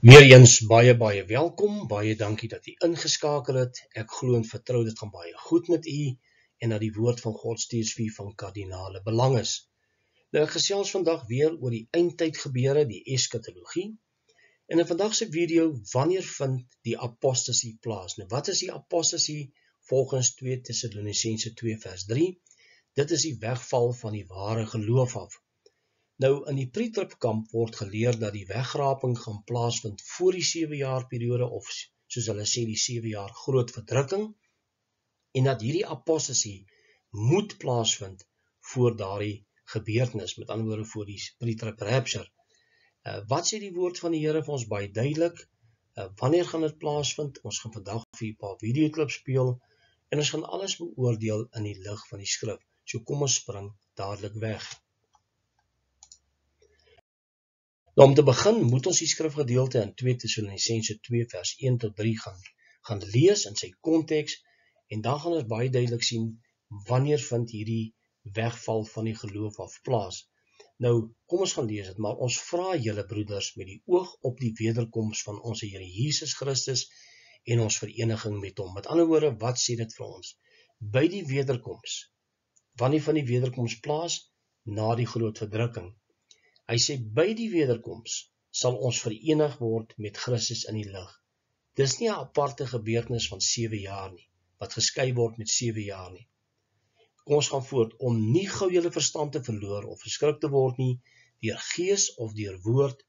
Weereens baie welkom, baie dankie dat u ingeskakel het. Ek glo en vertrou dit gaan baie goed met u en dat die woord van God steeds vir u van kardinale belang is. Nou ek gesels vandag weer oor die eindtyd gebeure, die eskatologie. En in vandag se video, wanneer vind die apostasie plaas? Nou wat is die apostasie volgens 2 Tessalonisense 2 vers 3? Dit is die wegval van die ware geloof af. Nou in die pre-trib-kamp word geleer dat die wegraping gaan plaasvind voor die 7 jaar periode of soos hulle sê die 7 jaar groot verdrukking en dat hierdie apostasie moet plaasvind voor daardie gebeurtenis, met ander woorde voor die pre-trib rapture. Wat sê die woord van die Here vir ons baie duidelik? Wanneer gaan dit plaasvind? Ons gaan vandag vir 'n paar videoklips speel en ons gaan alles beoordeel in die lig van die skrif. So kom ons spring dadelik weg. Nou om te begin moet ons die skrifgedeelte in 2 Tessalonisense 2 vers 1 tot 3 gaan lees in sy konteks en dan gaan ons baie duidelik sien wanneer vind hierdie wegval van die geloof af plaas. Nou kom ons gaan lees dit, maar ons vra julle broeders met die oog op die wederkoms van ons Here Jesus Christus en ons vereniging met hom. Met ander woorde, wat sê dit vir ons? By die wederkoms, wanneer van die wederkoms plaas? Na die groot verdrukking. Hy sê, by die wederkoms sal ons verenig word met Christus in die lig. Dis nie 'n aparte gebeurtenis van 7 jaar nie, wat geskei word met 7 jaar nie. Kom ons gaan voort, om nie gou julle verstand te verloor of verskrik te word nie, deur gees of deur woord,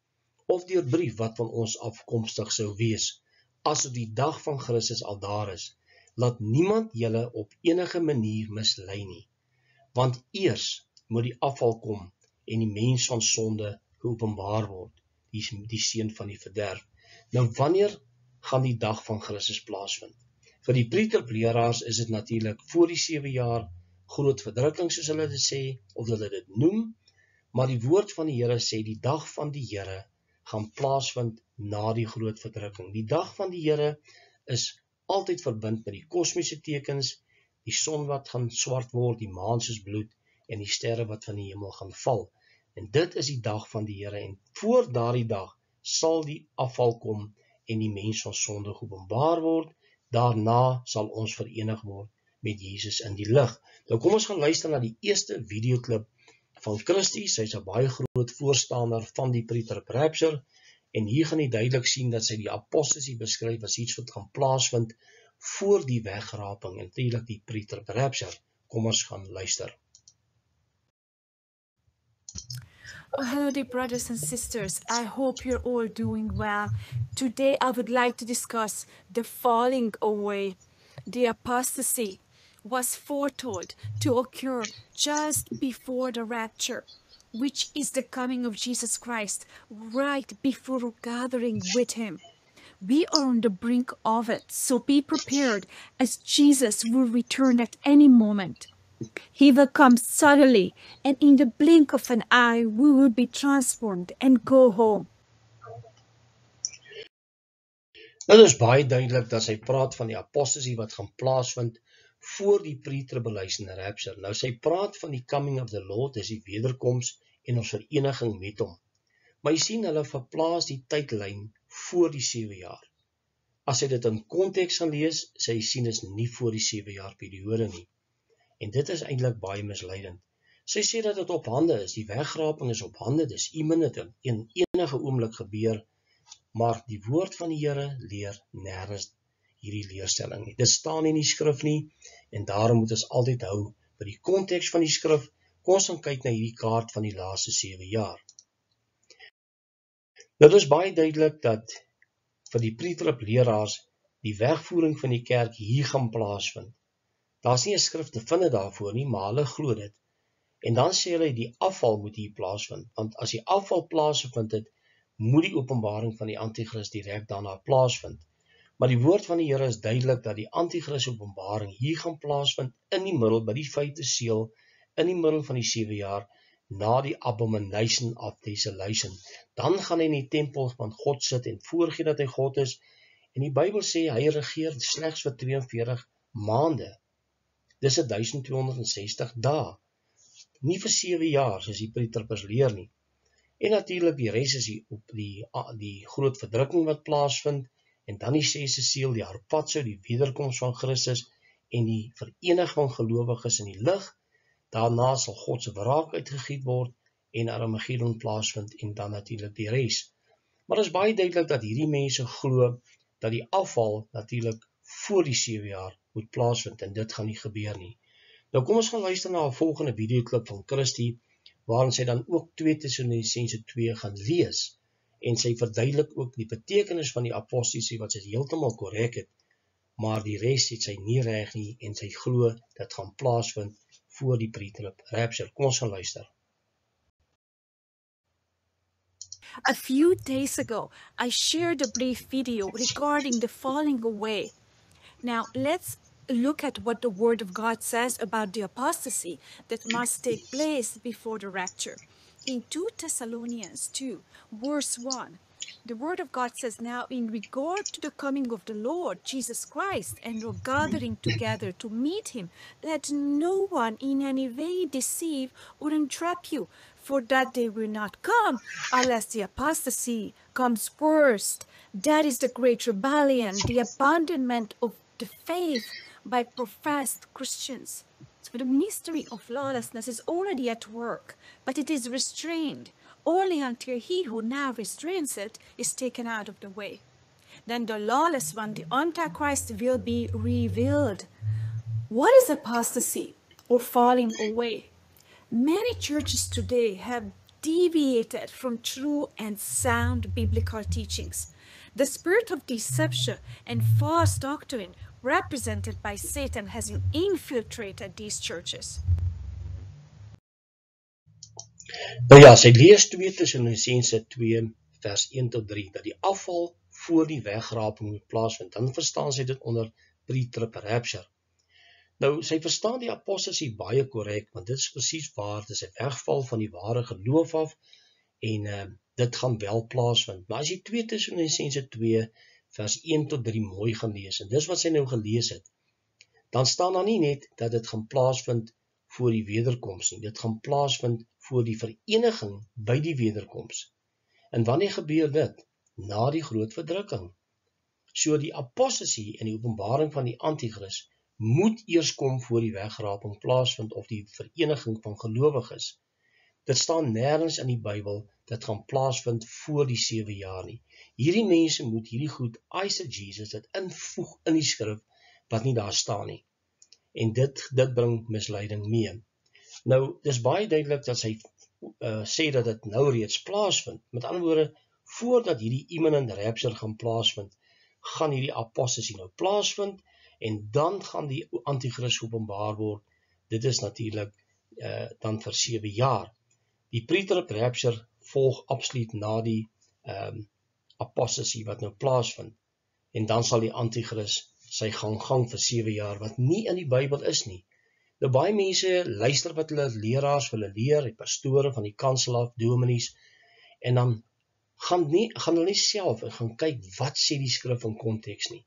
of deur brief wat van ons afkomstig sou wees, as die dag van Christus al daar is. Laat niemand julle op enige manier mislei nie, want eers moet die afval kom, en die mens van sonde geopenbaar word, die seun van die verderf. Nou wanneer gaan die dag van Christus plaasvind? Vir die pre-trib-leraars is dit natuurlik voor die 7 jaar groot verdrukking, soos hulle dit sê, of hulle dit noem, maar die woord van die Here sê, die dag van die Here gaan plaasvind na die groot verdrukking. Die dag van die Here is altyd verbind met die kosmiese tekens, die son wat gaan swart word, die maan soos bloed, en die sterre wat van die hemel gaan val. En dit is die dag van die Here, en voor daardie dag sal die afval kom en die mens van sonde geopenbaar word. Daarna sal ons verenig word met Jesus in die lig. Nou kom ons gaan luister na die eerste videoklip van Christus. Sy's 'n baie groot voorstander van die pre-trib rapture en hier gaan jy duidelik sien dat sy die apostasie beskryf as iets wat gaan plaasvind voor die wegraping en natuurlik die pre-trib rapture. Kom ons gaan luister. Oh, hello, dear brothers and sisters. I hope you're all doing well. Today, I would like to discuss the falling away. The apostasy was foretold to occur just before the rapture, which is the coming of Jesus Christ, right before gathering with him. We are on the brink of it, so be prepared as Jesus will return at any moment. He will come suddenly, and in the blink of an eye, we will be transformed and go home. Nou, dit is baie duidelik dat sy praat van die apostasie wat gaan plaasvind voor die pre-tribulation rapture. Nou, sy praat van die coming of the Lord, dis die wederkoms en ons vereniging met hom. Maar jy sien, hulle verplaas die tydlyn voor die 7 jaar. As jy dit in konteks gaan lees, sy sien is nie voor die 7 jaar periode nie. En dit is eintlik baie misleidend. Sy sê dat dit op hande is, die wegraping is op hande, dis imminent in enige oomblik gebeur, maar die woord van die Here leer nêrens hierdie leerstelling nie. Dit staan nie in die skrif nie, en daarom moet ons altyd hou by die konteks van die skrif. Kom ons gaan kyk na hierdie kaart van die laaste 7 jaar. Dit is baie duidelik dat vir die pre-trib leraars die wegvoering van die kerk hier gaan plaasvind. Daar's nie 'n skrif te vind daarvoor nie, maar hulle glo dit. En dan sê hulle die afval moet hier plaasvind, want as die afval plaasvind het, moet die openbaring van die antichrist direk daarna plaasvind. Maar die woord van die Here is duidelik dat die antichrist openbaring hier gaan plaasvind in die middel by die 5de seël, in die middel van die 7 jaar, na die abomination of desolation. Dan gaan hy in die tempel van God sit en voorgee dat hy God is. En die Bybel sê hy regeer slegs vir 42 maande. Dis 1260 dae. Nie vir 7 jaar, soos die pre-tribbers leer nie. En natuurlik die res is die groot verdrukking wat plaasvind, en dan die 6de seël, die harpazo, die wederkoms van Christus, en die vereniging van gelowiges in die lig. Daarna sal God se wraak uitgegiet word, en Armageddon plaasvind, en dan natuurlik die res. Maar dit is baie duidelik dat hierdie mense glo, dat die afval natuurlik voor die 7 jaar moet plaasvind, en dit gaan nie gebeur nie. Nou kom ons gaan luister na 'n volgende videoklip van Christie, waarin sy dan ook 2 Tessalonisense 2 gaan lees, en sy verduidelik ook die betekenis van die apostisie, wat sy heeltemal korrek het, maar die res het sy nie reg nie, en sy glo dit gaan plaasvind voor die pre-trib rapture. Kom ons gaan luister. A few days ago, I shared a brief video regarding the falling away. Now, let's look at what the Word of God says about the apostasy that must take place before the rapture. In 2 Thessalonians 2, verse 1, the Word of God says, "Now in regard to the coming of the Lord Jesus Christ and your gathering together to meet him, let no one in any way deceive or entrap you, for that day will not come unless the apostasy comes first. That is the great rebellion, the abandonment of the faith by professed Christians. So the mystery of lawlessness is already at work, but it is restrained only until he who now restrains it is taken out of the way. Then the lawless one, the Antichrist, will be revealed." What is apostasy or falling away? Many churches today have deviated from true and sound biblical teachings. The spirit of deception and false doctrine represented by Satan has infiltrated these churches. Nou ja, sy lees 2 Tessalonisense 2 vers 1 tot 3, dat die afval voor die wegraping moet plaasvind. Dan verstaan sy dit onder pre-trib rapture. Nou, sy verstaan die apostasie baie korrek, want dit is presies waar, dit is 'n wegval van die ware geloof af, en dit gaan wel plaasvind. Maar as jy 2 Tessalonisense 2 vers 1 tot 3 mooi gaan lees, en dis wat sy nou gelees het, dan staan daar nie net dat dit gaan plaasvind voor die wederkoms nie, dit gaan plaasvind voor die vereniging by die wederkoms. En wanneer gebeur dit? Na die groot verdrukking. So die apostasie en die openbaring van die antichrist moet eers kom voor die wegraping plaasvind, of die vereniging van gelowiges. Dit staan nêrens in die Bybel, dit gaan plaasvind voor die 7 jaar nie. Hierdie mense moet hierdie goed, eisegesis, dit invoeg in die skrif, wat nie daar staan nie. En dit bring misleiding mee. Nou, dis baie duidelik dat sy sê dat dit nou reeds plaasvind. Met ander woorde, voordat hierdie imminent rapture gaan plaasvind, gaan hierdie apostasie nou plaasvind, en dan gaan die antichrist openbaar word. Dit is natuurlik dan vir 7 jaar. Die pre-trib rapture volg absoluut na die apostasie wat nou plaasvind. En dan sal die antichrist sy gang vir 7 jaar, wat nie in die Bybel is nie. Nou baie mense luister wat hulle leraars vir hulle leer, die pastore van die kansel af, dominees, en dan gaan hulle nie self en gaan kyk wat sê die skrif in konteks nie.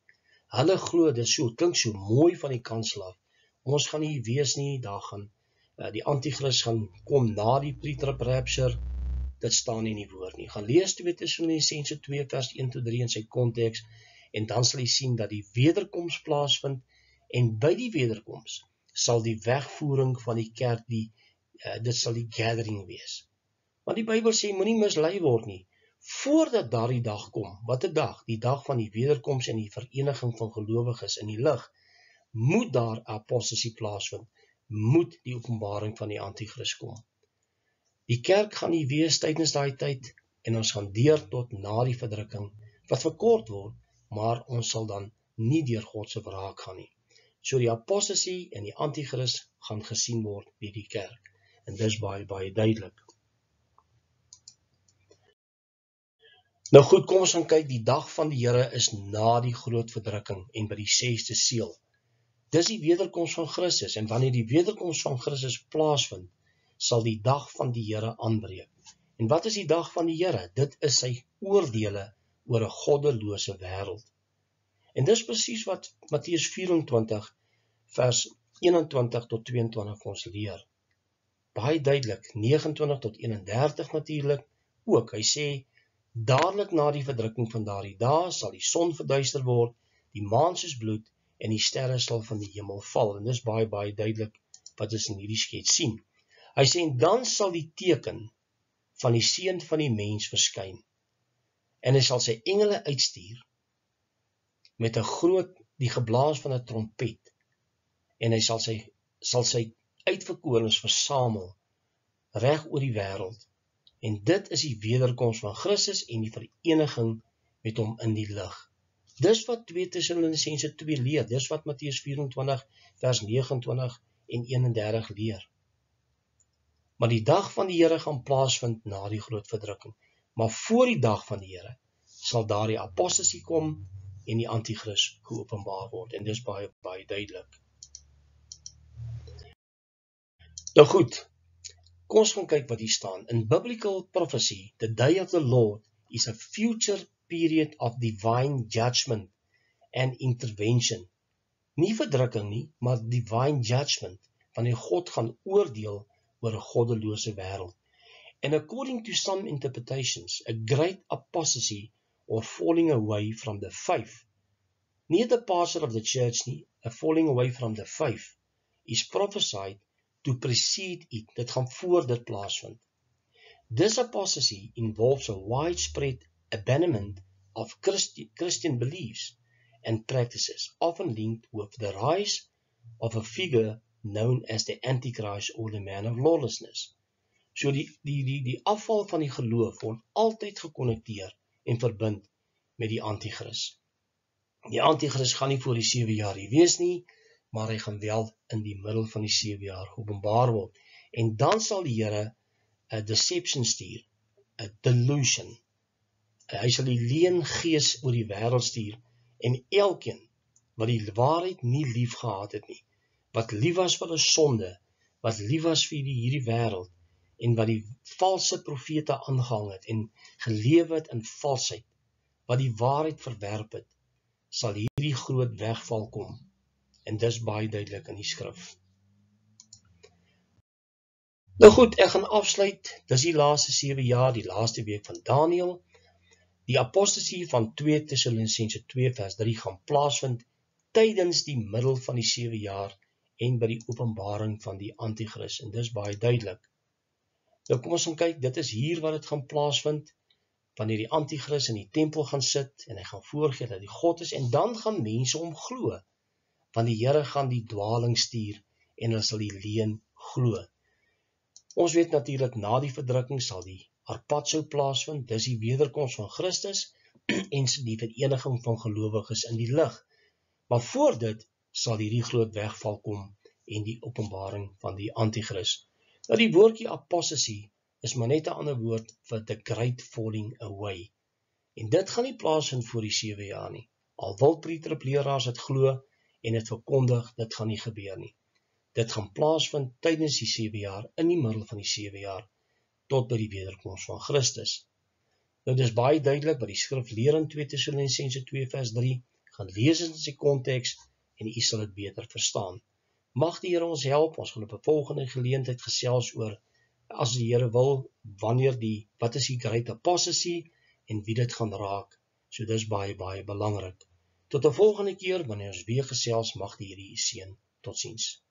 Hulle glo dit klink so mooi van die kansel af. Ons gaan nie wees nie, daar gaan die antichrist gaan kom na die pre-trib rapture. Dit staan nie in die woord nie. Gaan lees 2 Tessalonisense 2 vers 1 tot 3 in sy konteks, en dan sal jy sien dat die wederkoms plaasvind, en by die wederkoms sal die wegvoering van die kerk, dit sal die gathering wees. Want die Bybel sê, moenie mislei word nie. Voordat daardie dag kom, wat 'n dag? Die dag van die wederkoms en die vereniging van gelowiges in die lig, moet daar apostasie plaasvind, moet die openbaring van die antichrist kom. Die kerk gaan nie wees tydens daai tyd, en ons gaan deur tot na die verdrukking, wat verkort word, maar ons sal dan nie deur God se wraak gaan nie. So die apostasie en die antichrist gaan gesien word deur die kerk, en dis baie duidelik. Nou goed, kom ons gaan kyk, die dag van die Here is na die groot verdrukking en by die 6de seël. Dis die wederkoms van Christus, en wanneer die wederkoms van Christus plaasvind, sal die dag van die Here aanbreek. En wat is die dag van die Here? Dit is sy oordeele oor 'n goddelose wêreld. En dis presies wat Matteus 24 vers 21 tot 22 vir ons leer. Baie duidelik, 29 tot 31 natuurlik, ook. Hy sê, dadelik na die verdrukking van daardie dae sal die son verduister word, die maan soos bloed en die sterre sal van die hemel val. En dis baie, baie duidelik wat ons in hierdie skets sien. Hy sê, en dan sal die teken van die seun van die mens verskyn. En hy sal sy engele uitstuur met 'n groot, die geblaas van 'n trompet. En hy sal sy uitverkorenes versamel reg oor die wêreld. En dit is die wederkoms van Christus en die vereniging met hom in die lig. Dis wat 2 Tessalonisense 2 leer. Dis wat Matteus 24 vers 29 en 31 leer. Maar die dag van die Here gaan plaasvind na die groot verdrukking. Maar voor die dag van die Here sal daar die apostasie kom en die anti-kris geopenbaar word. En dis baie, baie duidelik. Nou goed, kom ons gaan kyk wat hier staan. In biblical prophecy, the day of the Lord is a future period of divine judgment and intervention. Nie verdrukking nie, maar divine judgment, wanneer God gaan oordeel oor 'n goddelose wêreld. And according to some interpretations, a great apostasy or falling away from the faith, nie 'n departure of the church nie, a falling away from the faith, is prophesied to precede it, dit gaan voor dit plaasvind. This apostasy involves a widespread abandonment of Christian beliefs and practices, often linked with the rise of a figure known as the Antichrist or the man of lawlessness. So die afval van die geloof word altyd gekonnekteer en verbind met die Antichrist. Die Antichrist gaan nie voor die 7 jaar hier wees nie, maar hy gaan wel in die middel van die 7 jaar geopenbaar word. En dan sal die Here 'n deception stuur, 'n delusion. Hy sal die leengees oor die wêreld stuur, en elkeen wat die waarheid nie lief gehad het nie, wat lief was vir 'n sonde, wat lief was vir hierdie wêreld, en wat die valse profete aangehang het, en geleef het in valsheid, wat die waarheid verwerp het, sal hierdie groot wegval kom. En dis baie duidelik in die skrif. Nou goed, ek gaan afsluit. Dis die laaste 7 jaar, die laaste week van Daniël. Die apostasie van 2 Tessalonisense 2 vers 3 gaan plaasvind tydens die middel van die 7 jaar en by die openbaring van die Antichrist. En dis baie duidelik. Nou kom ons gaan kyk, dit is hier wat dit gaan plaasvind, wanneer die Antichrist in die tempel gaan sit en hy gaan voorgee dat die God is, en dan gaan mense hom glo. Want die Here gaan die dwaling stuur en hulle sal die leuen glo. Ons weet natuurlik na die verdrukking sal die harpazo plaasvind, dis die wederkoms van Christus en die vereniging van gelowiges in die lig. Maar voor dit sal hierdie groot wegval kom en die openbaring van die Antichrist. Nou die woordjie apostasy is maar net 'n ander woord vir the great falling away. En dit gaan nie plaasvind voor die 7 jaar nie. Al wil preterpleraars dit glo en dit verkondig, dit gaan nie gebeur nie. Dit gaan plaasvind tydens die 7 jaar, in die middel van die 7 jaar, tot by die wederkoms van Christus. Nou dis baie duidelik wat die skrif leer in 2 Tessalonisense 2 vers 3, gaan lees in sy konteks en u sal dit beter verstaan. Mag die Here ons help, ons gaan op 'n volgende geleentheid gesels oor, as die Here wil, wat is die great apostasy en wie dit gaan raak. So dis baie, baie belangrik. Tot 'n volgende keer, wanneer ons weer gesels, mag die Here u seën. Totsiens.